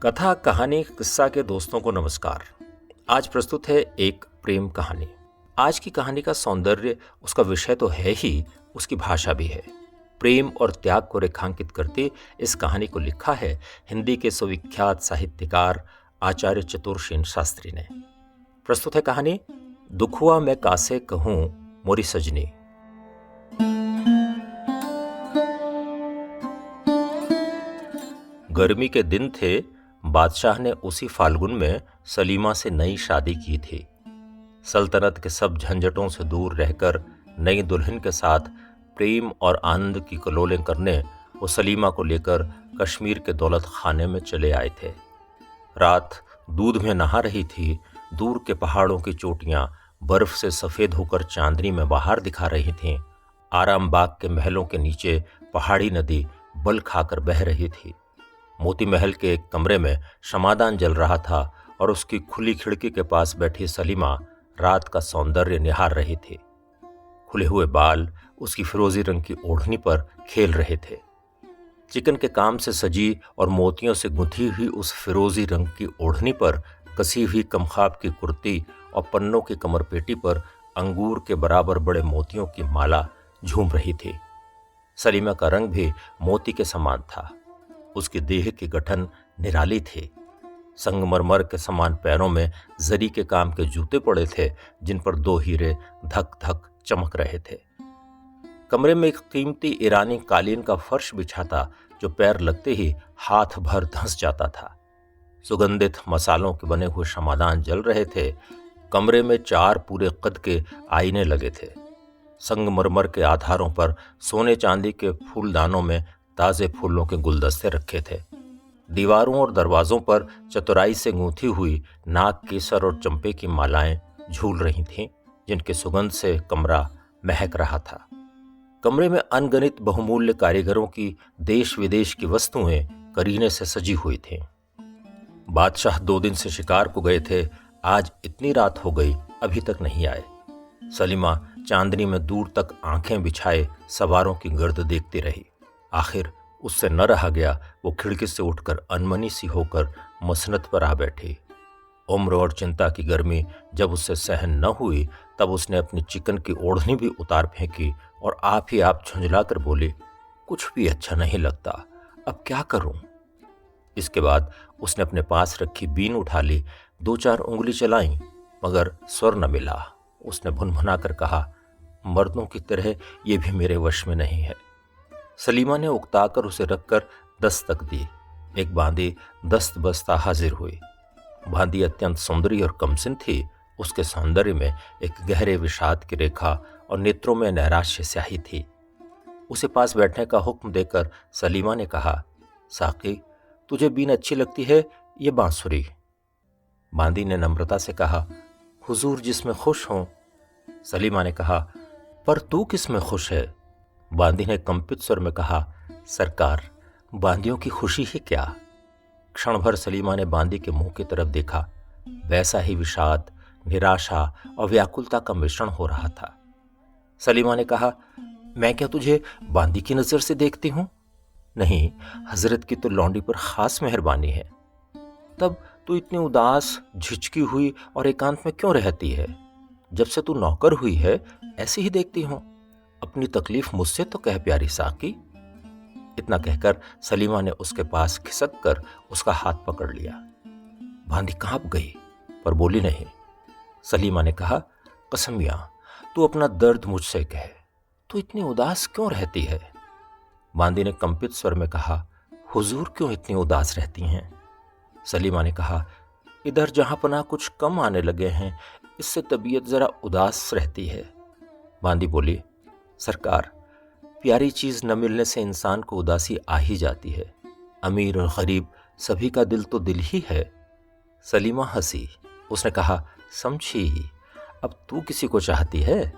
कथा कहानी किस्सा के दोस्तों को नमस्कार। आज प्रस्तुत है एक प्रेम कहानी। आज की कहानी का सौंदर्य उसका विषय तो है ही, उसकी भाषा भी है। प्रेम और त्याग को रेखांकित करते इस कहानी को लिखा है हिंदी के सुविख्यात साहित्यकार आचार्य चतुरसेन शास्त्री ने। प्रस्तुत है कहानी दुखुआ मैं कासे कहूं मोरी सजनी। गर्मी के दिन थे। बादशाह ने उसी फाल्गुन में सलीमा से नई शादी की थी। सल्तनत के सब झंझटों से दूर रहकर नई दुल्हन के साथ प्रेम और आनंद की कलोलें करने वो सलीमा को लेकर कश्मीर के दौलत खाने में चले आए थे। रात दूध में नहा रही थी। दूर के पहाड़ों की चोटियां बर्फ से सफेद होकर चांदनी में बाहर दिखा रही थीं। आराम बाग के महलों के नीचे पहाड़ी नदी बल खाकर बह रही थी। मोती महल के एक कमरे में शमादान जल रहा था और उसकी खुली खिड़की के पास बैठी सलीमा रात का सौंदर्य निहार रही थी। खुले हुए बाल उसकी फिरोजी रंग की ओढ़नी पर खेल रहे थे। चिकन के काम से सजी और मोतियों से गुंथी हुई उस फिरोजी रंग की ओढ़नी पर कसी हुई कमखाब की कुर्ती और पन्नों की कमरपेटी पर अंगूर के बराबर बड़े मोतियों की माला झूम रही थी। सलीमा का रंग भी मोती के समान था। उसकी देह के गठन निराली थे। संगमरमर के समान पैरों में जरी के काम के जूते पड़े थे, जिन पर दो हीरे धक धक चमक रहे थे। कमरे में एक कीमती ईरानी कालीन का फर्श बिछा था, जो पैर लगते ही हाथ भर धंस जाता था। सुगंधित मसालों के बने हुए शमादान जल रहे थे। कमरे में 4 पूरे कद के आईने लगे थे। संगमरमर के आधारों पर सोने चांदी के फूलदानों में ताजे फूलों के गुलदस्ते रखे थे। दीवारों और दरवाजों पर चतुराई से गूंथी हुई नाग केसर और चंपे की मालाएं झूल रही थीं, जिनके सुगंध से कमरा महक रहा था। कमरे में अनगिनत बहुमूल्य कारीगरों की देश विदेश की वस्तुएं करीने से सजी हुई थीं। बादशाह 2 दिन से शिकार को गए थे। आज इतनी रात हो गई, अभी तक नहीं आए। सलीमा चांदनी में दूर तक आंखें बिछाए सवारों की गर्द देखती रही। आखिर उससे न रहा गया। वो खिड़की से उठकर अनमनी सी होकर मसनत पर आ बैठी। उम्र और चिंता की गर्मी जब उससे सहन न हुई, तब उसने अपनी चिकन की ओढ़नी भी उतार फेंकी और आप ही आप झुंझलाकर बोली, कुछ भी अच्छा नहीं लगता, अब क्या करूं। इसके बाद उसने अपने पास रखी बीन उठा ली। 2-4 उंगली चलाई, मगर स्वर न मिला। उसने भुनभुना कर कहा, मर्दों की तरह ये भी मेरे वश में नहीं है। सलीमा ने उकताकर उसे रखकर दस्तक दी। एक बांदी दस्त बस्ता हाजिर हुई। बांदी अत्यंत सुंदरी और कमसिन थी। उसके सौंदर्य में एक गहरे विषाद की रेखा और नेत्रों में नैराश्य स्याही थी। उसे पास बैठने का हुक्म देकर सलीमा ने कहा, साकी, तुझे बीन अच्छी लगती है ये बांसुरी? बांदी ने नम्रता से कहा, हुजूर जिसमें खुश हों। सलीमा ने कहा, पर तू किसमें खुश है? बांदी ने कंपित स्वर में कहा, सरकार, बांदियों की खुशी ही क्या। क्षण भर सलीमा ने बांदी के मुंह की तरफ देखा। वैसा ही विषाद, निराशा और व्याकुलता का मिश्रण हो रहा था। सलीमा ने कहा, मैं क्या तुझे बांदी की नजर से देखती हूं? नहीं, हजरत की तो लौंडी पर खास मेहरबानी है। तब तू इतनी उदास, झिझकी हुई और एकांत में क्यों रहती है? जब से तू नौकर हुई है, ऐसे ही देखती हूं। अपनी तकलीफ मुझसे तो कह प्यारी साकी। इतना कहकर सलीमा ने उसके पास खिसक कर उसका हाथ पकड़ लिया। बांदी कांप गई, पर बोली नहीं। सलीमा ने कहा, कसमिया, तू अपना दर्द मुझसे कह, तू इतनी उदास क्यों रहती है? बांदी ने कंपित स्वर में कहा, हुजूर क्यों इतनी उदास रहती हैं? सलीमा ने कहा, इधर जहां पना कुछ कम आने लगे हैं, इससे तबीयत जरा उदास रहती है। बांदी बोली, सरकार, प्यारी चीज न मिलने से इंसान को उदासी आ ही जाती है। अमीर और गरीब सभी का दिल तो दिल ही है। सलीमा हंसी। उसने कहा, समझी, अब तू किसी को चाहती है?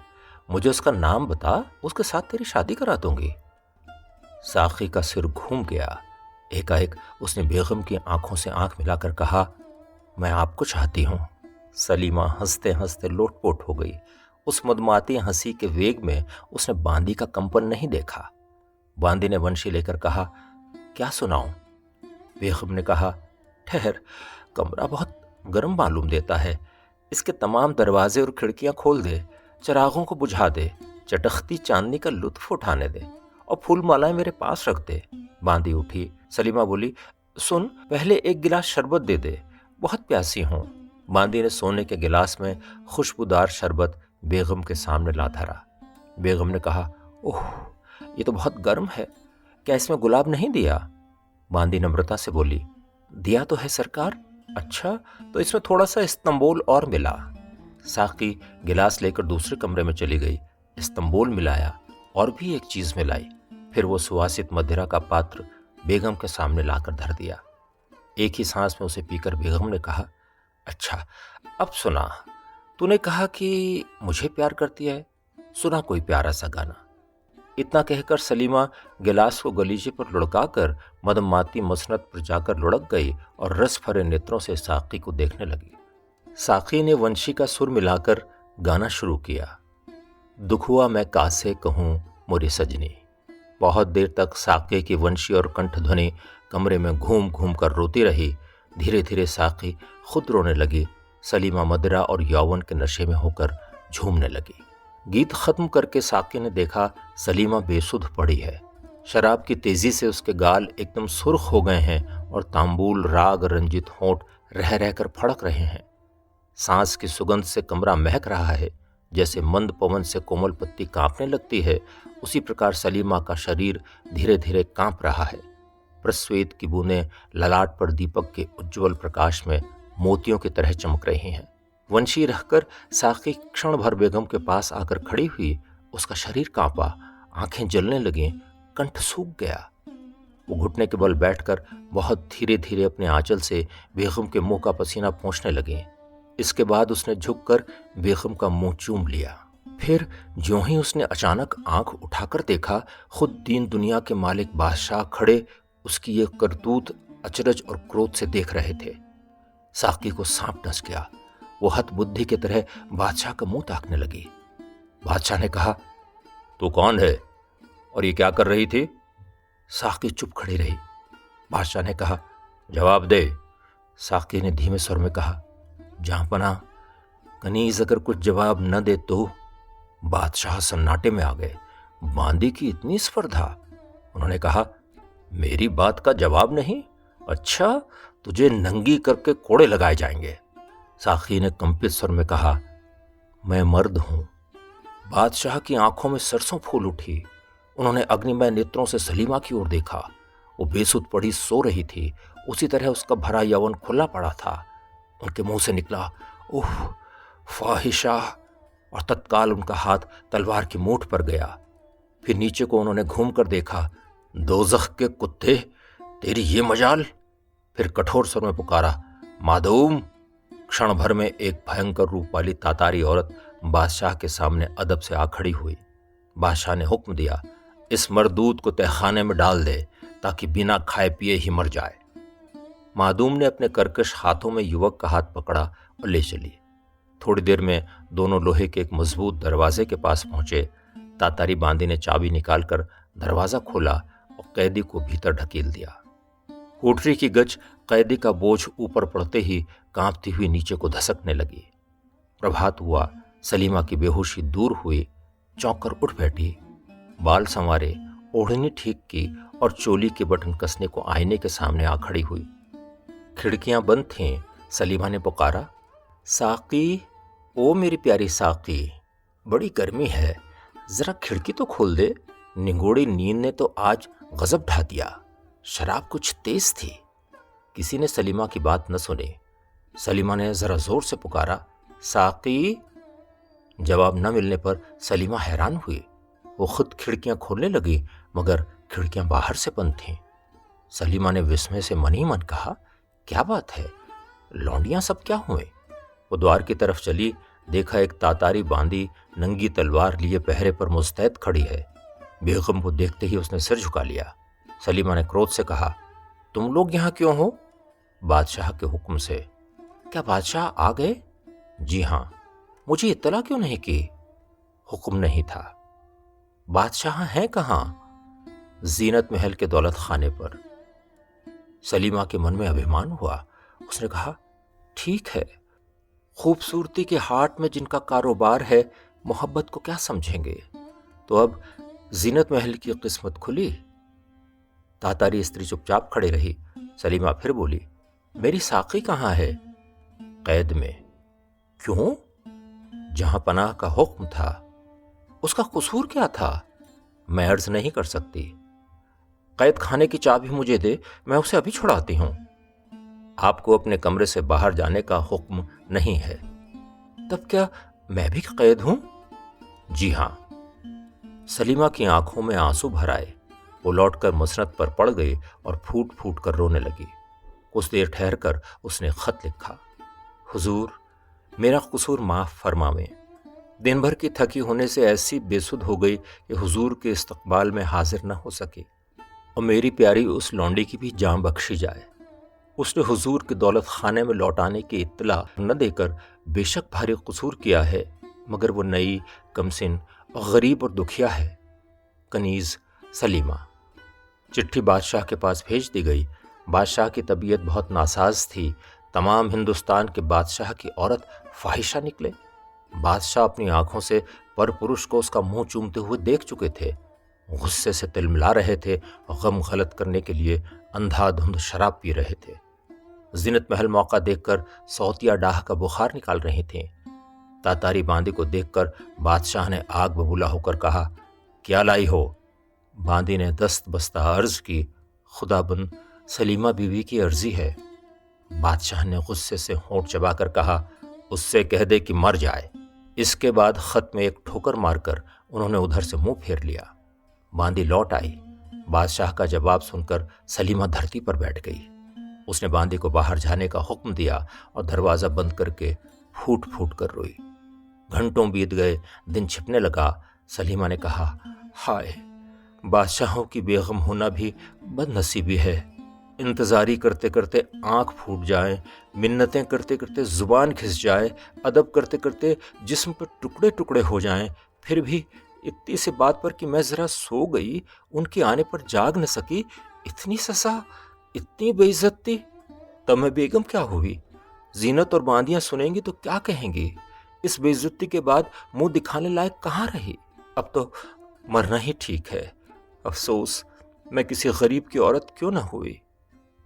मुझे उसका नाम बता, उसके साथ तेरी शादी करा दूंगी। साकी का सिर घूम गया। एकाएक उसने बेगम की आंखों से आंख मिलाकर कहा, मैं आपको चाहती हूं। सलीमा हंसते हंसते लोटपोट हो गई। उस मदमाती हंसी के वेग में उसने बांदी का कंपन नहीं देखा। बांदी ने वंशी लेकर कहा, क्या सुनाऊं? बेगम ने कहा, ठहर, कमरा बहुत गर्म मालूम देता है। इसके तमाम दरवाजे और खिड़कियां खोल दे, चिरागों को बुझा दे, चटखती चांदनी का लुत्फ उठाने दे और फूल मालाएं मेरे पास रख दे। बांदी उठी। सलीमा बोली, सुन, पहले एक गिलास शरबत दे दे, बहुत प्यासी हूं। बांदी ने सोने के गिलास में खुशबूदार शरबत बेगम के सामने ला धरा। बेगम ने कहा, ओह, ये तो बहुत गर्म है, क्या इसमें गुलाब नहीं दिया? बांदी नम्रता से बोली, दिया तो है सरकार। अच्छा, तो इसमें थोड़ा सा इस्तंबुल और मिला। साकी गिलास लेकर दूसरे कमरे में चली गई। इस्तंबुल मिलाया और भी एक चीज मिलाई। फिर वो सुवासित मदिरा का पात्र बेगम के सामने लाकर धर दिया। एक ही सांस में उसे पीकर बेगम ने कहा, अच्छा, अब सुना, तूने कहा कि मुझे प्यार करती है, सुना कोई प्यारा सा गाना। इतना कहकर सलीमा गिलास को गलीचे पर लुढ़काकर मदमाती मसनद पर जाकर लुढ़क गई और रस भरे नेत्रों से साकी को देखने लगी। साकी ने वंशी का सुर मिलाकर गाना शुरू किया। दुख हुआ मैं कासे कहूं मोरी सजनी। बहुत देर तक साकी की वंशी और कंठ ध्वनि कमरे में घूम घूम कर रोती रही। धीरे धीरे साकी खुद रोने लगी। सलीमा मदिरा और यौवन के नशे में होकर झूमने लगी। गीत खत्म करके साकी ने देखा सलीमा बेसुध पड़ी है। शराब की तेजी से उसके गाल एकदम सुर्ख हो गए हैं और तांबूल राग रंजित होंठ रह रहकर फड़क रहे हैं। सांस की सुगंध से कमरा महक रहा है। जैसे मंद पवन से कोमल पत्ती कांपने लगती है, उसी प्रकार सलीमा का शरीर धीरे धीरे कांप रहा है। प्रस्वेद की बूंदें ललाट पर दीपक के उज्ज्वल प्रकाश में मोतियों की तरह चमक रही हैं। वंशी रहकर साकी क्षण भर बेगम के पास आकर खड़ी हुई। उसका शरीर कांपा, आंखें जलने लगीं, कंठ सूख गया। वो घुटने के बल बैठकर बहुत धीरे धीरे अपने आंचल से बेगम के मुंह का पसीना पोंछने लगी। इसके बाद उसने झुककर बेगम का मुंह चूम लिया। फिर ज्यों ही उसने अचानक आंख उठाकर देखा, खुद दीन दुनिया के मालिक बादशाह खड़े उसकी ये करतूत अचरज और क्रोध से देख रहे थे। साकी को सांप डस गया। वो हत बुद्धि की तरह बादशाह का मुंह ताकने लगी। बादशाह ने कहा, तू कौन है और ये क्या कर रही थी? साकी चुप खड़ी रही। बादशाह ने कहा, जवाब दे। साकी ने धीमे स्वर में कहा, जहांपना, कनीज अगर कुछ जवाब न दे तो। बादशाह सन्नाटे में आ गए। बांदी की इतनी स्पर्धा। उन्होंने कहा, मेरी बात का जवाब नहीं? अच्छा, तुझे नंगी करके कोड़े लगाए जाएंगे। साकी ने कंपित स्वर में कहा, मैं मर्द हूं। बादशाह की आंखों में सरसों फूल उठी। उन्होंने अग्निमय नेत्रों से सलीमा की ओर देखा। वो बेसुध पड़ी सो रही थी। उसी तरह उसका भरा यौवन खुला पड़ा था। उनके मुंह से निकला, उफ, फाहिशा, और तत्काल उनका हाथ तलवार की मूठ पर गया। फिर नीचे को उन्होंने घूम कर देखा। दोज़ख के कुत्ते, तेरी ये मजाल। फिर कठोर स्वर में पुकारा, मादूम। क्षण भर में एक भयंकर रूप वाली तातारी औरत बादशाह के सामने अदब से आ खड़ी हुई। बादशाह ने हुक्म दिया, इस मरदूत को तहखाने में डाल दे ताकि बिना खाए पिए ही मर जाए। मादूम ने अपने कर्कश हाथों में युवक का हाथ पकड़ा और ले चली। थोड़ी देर में दोनों लोहे के एक मजबूत दरवाजे के पास पहुंचे। तातारी बांदी ने चाबी निकालकर दरवाजा खोला और कैदी को भीतर ढकेल दिया। कोठरी की गज कैदी का बोझ ऊपर पड़ते ही कांपती हुई नीचे को धसकने लगी। प्रभात हुआ। सलीमा की बेहोशी दूर हुई। चौंक कर उठ बैठी। बाल संवारे, ओढ़नी ठीक की और चोली के बटन कसने को आईने के सामने आ खड़ी हुई। खिड़कियां बंद थीं। सलीमा ने पुकारा, साकी, ओ मेरी प्यारी साकी, बड़ी गर्मी है, जरा खिड़की तो खोल दे। निगोड़ी नींद ने तो आज गजब ढा दिया। शराब कुछ तेज थी। किसी ने सलीमा की बात न सुनी। सलीमा ने जरा जोर से पुकारा, साकी। जवाब न मिलने पर सलीमा हैरान हुई। वो खुद खिड़कियां खोलने लगी, मगर खिड़कियां बाहर से बंद थीं। सलीमा ने विस्मय से मन ही मन कहा, क्या बात है, लौंडियां सब क्या हुए? वो द्वार की तरफ चली। देखा एक तातारी बांदी नंगी तलवार लिए पहरे पर मुस्तैद खड़ी है। बेगम को देखते ही उसने सिर झुका लिया। सलीमा ने क्रोध से कहा, तुम लोग यहां क्यों हो? बादशाह के हुक्म से। क्या बादशाह आ गए? जी हां। मुझे इत्तला क्यों नहीं की? हुक्म नहीं था। बादशाह हैं कहां? जीनत महल के दौलत खाने पर। सलीमा के मन में अभिमान हुआ। उसने कहा, ठीक है, खूबसूरती के हाट में जिनका कारोबार है मोहब्बत को क्या समझेंगे। तो अब जीनत महल की किस्मत खुली। तातारी स्त्री चुपचाप खड़ी रही। सलीमा फिर बोली, मेरी साकी कहाँ है? कैद में। क्यों? जहां पनाह का हुक्म था। उसका कसूर क्या था? मैं अर्ज नहीं कर सकती। कैद खाने की चाबी मुझे दे, मैं उसे अभी छुड़ाती हूं। आपको अपने कमरे से बाहर जाने का हुक्म नहीं है। तब क्या मैं भी कैद हूं? जी हां। सलीमा की आंखों में आंसू भर आए। वो लौटकर मसनद पर पड़ गई और फूट फूट कर रोने लगी। कुछ देर ठहर कर उसने खत लिखा, हुजूर, मेरा कसूर माफ फरमावें। दिन भर की थकी होने से ऐसी बेसुध हो गई कि हुजूर के इस्तकबाल में हाजिर न हो सकी, और मेरी प्यारी उस लौंडी की भी जान बख्शी जाए। उसने हुजूर के दौलत खाने में लौटाने की इत्तला न देकर बेशक भारी कसूर किया है, मगर वो नई, कमसिन और गरीब और दुखिया है। कनीज सलीमा। चिट्ठी बादशाह के पास भेज दी गई। बादशाह की तबीयत बहुत नासाज थी। तमाम हिंदुस्तान के बादशाह की औरत फाहिशा निकले। बादशाह अपनी आंखों से पर पुरुष को उसका मुंह चूमते हुए देख चुके थे। गुस्से से तिलमिला रहे थे और गम गलत करने के लिए अंधाधुंध शराब पी रहे थे। जीनत महल मौका देखकर सौतिया डाह का बुखार निकाल रही थी। तातारी बांदी को देखकर बादशाह ने आग बबूला होकर कहा, क्या लाई हो? बांदी ने दस्त बस्ता अर्ज की, खुदाबंद, सलीमा बीवी की अर्जी है। बादशाह ने गुस्से से होंठ चबाकर कहा, उससे कह दे कि मर जाए। इसके बाद खत में एक ठोकर मारकर उन्होंने उधर से मुंह फेर लिया। बांदी लौट आई। बादशाह का जवाब सुनकर सलीमा धरती पर बैठ गई। उसने बांदी को बाहर जाने का हुक्म दिया और दरवाजा बंद करके फूट फूट कर रोई। घंटों बीत गए, दिन छिपने लगा। सलीमा ने कहा, हाय, बादशाहों की बेगम होना भी बदनसीबी है। इंतजारी करते करते आंख फूट जाए, मिन्नतें करते करते जुबान घिस जाए, अदब करते करते जिस्म पर टुकड़े टुकड़े हो जाएं, फिर भी इतनी सी बात पर कि मैं जरा सो गई, उनके आने पर जाग न सकी, इतनी सजा, इतनी बेइज्जती। तब मैं बेगम क्या हुई? जीनत और बांदियां सुनेंगी तो क्या कहेंगी? इस बेइज्जती के बाद मुंह दिखाने लायक कहाँ रही? अब तो मरना ही ठीक है। अफसोस, मैं किसी गरीब की औरत क्यों न हुई।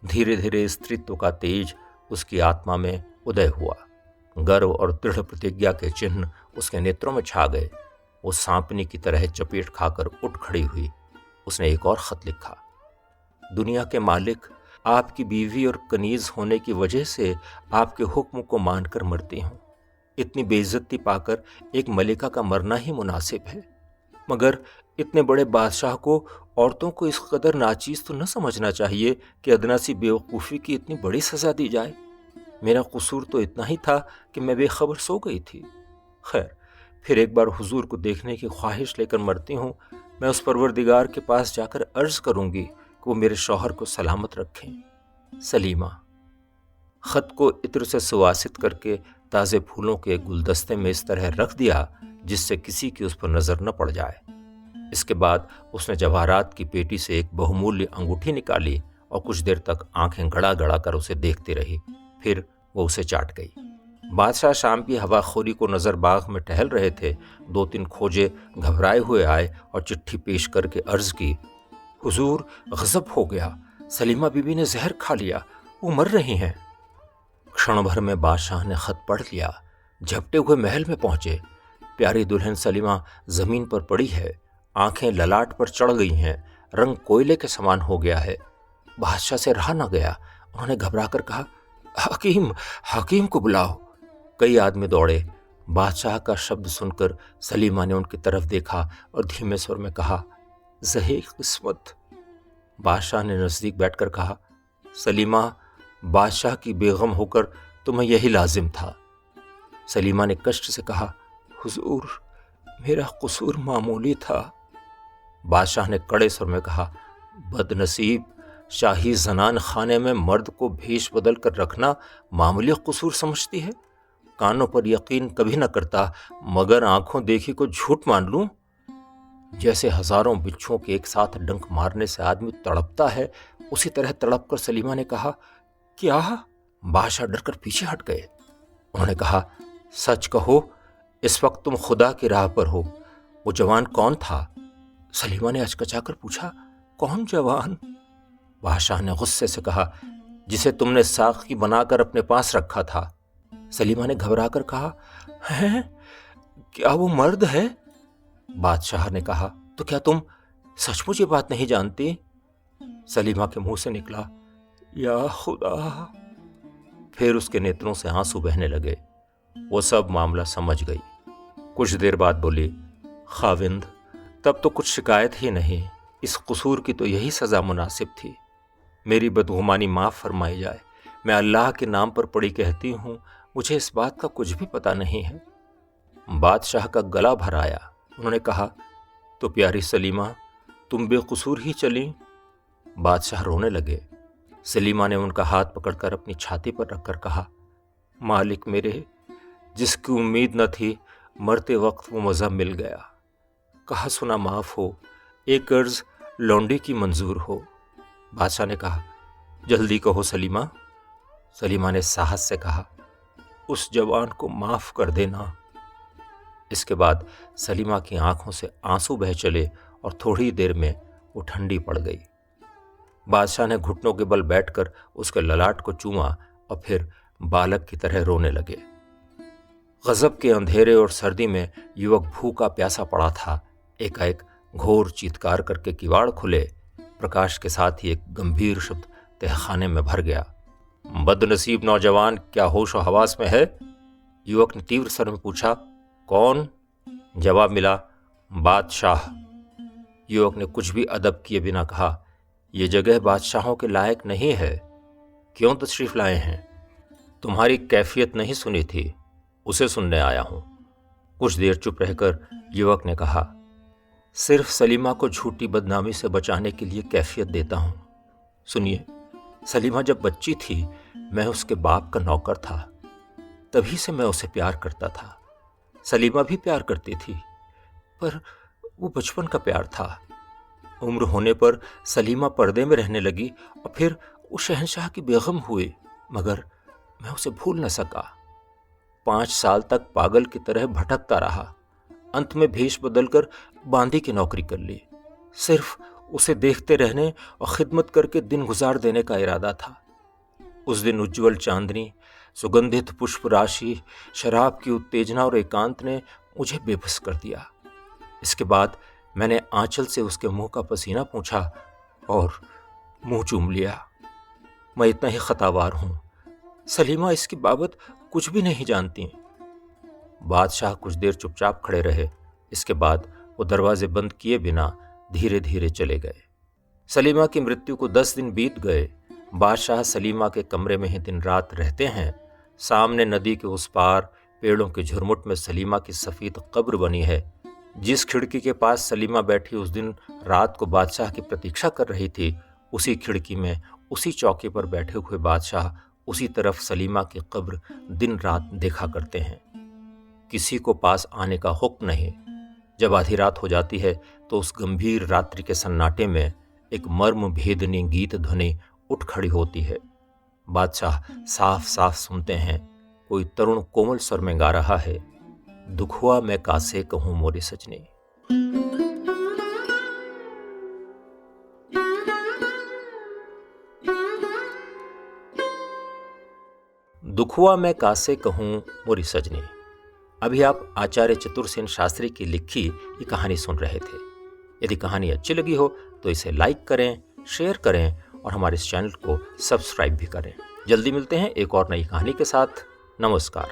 धीरे धीरे स्त्रीत्व का तेज उसकी आत्मा में उदय हुआ। गर्व और दृढ़ प्रतिज्ञा के चिन्ह उसके नेत्रों में छा गए। वो सांपनी की तरह चपेट खाकर उठ खड़ी हुई। उसने एक और खत लिखा, दुनिया के मालिक, आपकी बीवी और कनीज होने की वजह से आपके हुक्म को मानकर मरती हूं। इतनी बेइज्जती पाकर एक मलिका का मरना ही मुनासिब है, मगर इतने बड़े बादशाह को औरतों को इस कदर नाचीज तो न समझना चाहिए कि अदना सी बेवकूफ़ी की इतनी बड़ी सजा दी जाए। मेरा कसूर तो इतना ही था कि मैं बेखबर सो गई थी। खैर, फिर एक बार हुजूर को देखने की ख्वाहिश लेकर मरती हूँ। मैं उस परवरदिगार के पास जाकर अर्ज करूंगी कि वो मेरे शौहर को सलामत रखें। सलीमा। खत को इत्र से सुवासित करके ताज़े फूलों के गुलदस्ते में इस तरह रख दिया जिससे किसी की उस पर नजर न पड़ जाए। इसके बाद उसने जवाहरात की पेटी से एक बहुमूल्य अंगूठी निकाली और कुछ देर तक आंखें गड़ा गड़ा कर उसे देखती रही। फिर वो उसे चाट गई। बादशाह शाम की हवाखोरी को नजर बाग में टहल रहे थे। 2-3 खोजे घबराए हुए आए और चिट्ठी पेश करके अर्ज की, हुजूर, गजब हो गया, सलीमा बीबी ने जहर खा लिया, वो मर रही हैं। क्षण भर में बादशाह ने खत पढ़ लिया। झपटे हुए महल में पहुंचे। प्यारी दुल्हन सलीमा जमीन पर पड़ी है। आंखें ललाट पर चढ़ गई हैं। रंग कोयले के समान हो गया है। बादशाह से रहा न गया। उन्होंने घबराकर कहा, हकीम, हकीम को बुलाओ। कई आदमी दौड़े। बादशाह का शब्द सुनकर सलीमा ने उनकी तरफ देखा और धीमे स्वर में कहा, ज़हे किस्मत। बादशाह ने नजदीक बैठकर कहा, सलीमा, बादशाह की बेगम होकर तुम्हें यही लाजिम था। सलीमा ने कष्ट से कहा, हुजूर, मेरा कसूर मामूली था। बादशाह ने कड़े स्वर में कहा, बदनसीब, शाही जनान खाने में मर्द को भेष बदल कर रखना मामूली कसूर समझती है? कानों पर यकीन कभी न करता, मगर आंखों देखी को झूठ मान लूं? जैसे हजारों बिच्छुओं के एक साथ डंक मारने से आदमी तड़पता है, उसी तरह तड़प कर सलीमा ने कहा, क्या बादशाह डरकर पीछे हट गए। उन्होंने कहा, सच कहो, इस वक्त तुम खुदा की राह पर हो। वो जवान कौन था? सलीमा ने हचकचाकर पूछा, कौन जवान? बादशाह ने गुस्से से कहा, जिसे तुमने साकी बनाकर अपने पास रखा था। सलीमा ने घबराकर कहा, हैं? क्या वो मर्द है? बादशाह ने कहा, तो क्या तुम सचमुच ये बात नहीं जानती? सलीमा के मुंह से निकला, या खुदा। फिर उसके नेत्रों से आंसू बहने लगे। वो सब मामला समझ गई। कुछ देर बाद बोली, खाविंद, तब तो कुछ शिकायत ही नहीं, इस कसूर की तो यही सजा मुनासिब थी। मेरी बदगुमानी माफ फरमाई जाए। मैं अल्लाह के नाम पर पड़ी कहती हूं, मुझे इस बात का कुछ भी पता नहीं है। बादशाह का गला भर आया। उन्होंने कहा, तो प्यारी सलीमा, तुम बेकसूर ही चली? बादशाह रोने लगे। सलीमा ने उनका हाथ पकड़कर अपनी छाती पर रखकर कहा, मालिक मेरे, जिसकी उम्मीद न थी, मरते वक्त वो मज़ा मिल गया। कहा सुना माफ हो, एक कर्ज लौंडी की मंजूर हो। बादशाह ने कहा, जल्दी कहो सलीमा। सलीमा ने साहस से कहा, उस जवान को माफ कर देना। इसके बाद सलीमा की आंखों से आंसू बह चले और थोड़ी देर में वो ठंडी पड़ गई। बादशाह ने घुटनों के बल बैठकर उसके ललाट को चूमा और फिर बालक की तरह रोने लगे। गजब के अंधेरे और सर्दी में युवक भूखा प्यासा पड़ा था। एकाएक घोर चीत्कार करके किवाड़ खुले। प्रकाश के साथ ही एक गंभीर शब्द तहखाने में भर गया, बदनसीब नौजवान, क्या होश और हवास में है? युवक ने तीव्र स्वर में पूछा, कौन? जवाब मिला, बादशाह। युवक ने कुछ भी अदब किए बिना कहा, यह जगह बादशाहों के लायक नहीं है। क्यों तशरीफ लाए हैं? तुम्हारी कैफियत नहीं सुनी थी, उसे सुनने आया हूं। कुछ देर चुप रहकर युवक ने कहा, सिर्फ सलीमा को झूठी बदनामी से बचाने के लिए कैफियत देता हूं। सुनिए, सलीमा जब बच्ची थी, मैं उसके बाप का नौकर था। तभी से मैं उसे प्यार करता था। सलीमा भी प्यार करती थी, पर वो बचपन का प्यार था। उम्र होने पर सलीमा पर्दे में रहने लगी और फिर वो शहंशाह की बेगम हुई, मगर मैं उसे भूल न सका। 5 साल तक पागल की तरह भटकता रहा। अंत में भेष बदलकर बांदी की नौकरी कर ली। सिर्फ उसे देखते रहने और खिदमत करके दिन गुजार देने का इरादा था। उस दिन उज्जवल चांदनी, सुगंधित पुष्प राशि, शराब की उत्तेजना और एकांत ने मुझे बेबस कर दिया। इसके बाद मैंने आंचल से उसके मुंह का पसीना पूंछा और मुंह चूम लिया। मैं इतना ही खतावार हूं। सलीमा इसकी बाबत कुछ भी नहीं जानती। बादशाह कुछ देर चुपचाप खड़े रहे। इसके बाद वो दरवाजे बंद किए बिना धीरे धीरे चले गए। सलीमा की मृत्यु को 10 दिन बीत गए। बादशाह सलीमा के कमरे में ही दिन रात रहते हैं। सामने नदी के उस पार पेड़ों के झुरमुट में सलीमा की सफेद कब्र बनी है। जिस खिड़की के पास सलीमा बैठी उस दिन रात को बादशाह की प्रतीक्षा कर रही थी, उसी खिड़की में, उसी चौकी पर बैठे हुए बादशाह उसी तरफ सलीमा की कब्र दिन रात देखा करते हैं। किसी को पास आने का हुक्म नहीं। जब आधी रात हो जाती है तो उस गंभीर रात्रि के सन्नाटे में एक मर्म भेदनी गीत ध्वनि उठ खड़ी होती है। बादशाह साफ साफ सुनते हैं, कोई तरुण कोमल स्वर में गा रहा है, दुख हुआ मैं कासे कहूं मोरी सजनी। दुख हुआ मैं कासे कहूं मोरी सजनी। अभी आप आचार्य चतुरसेन शास्त्री की लिखी ये कहानी सुन रहे थे। यदि कहानी अच्छी लगी हो तो इसे लाइक करें, शेयर करें और हमारे इस चैनल को सब्सक्राइब भी करें। जल्दी मिलते हैं एक और नई कहानी के साथ। नमस्कार।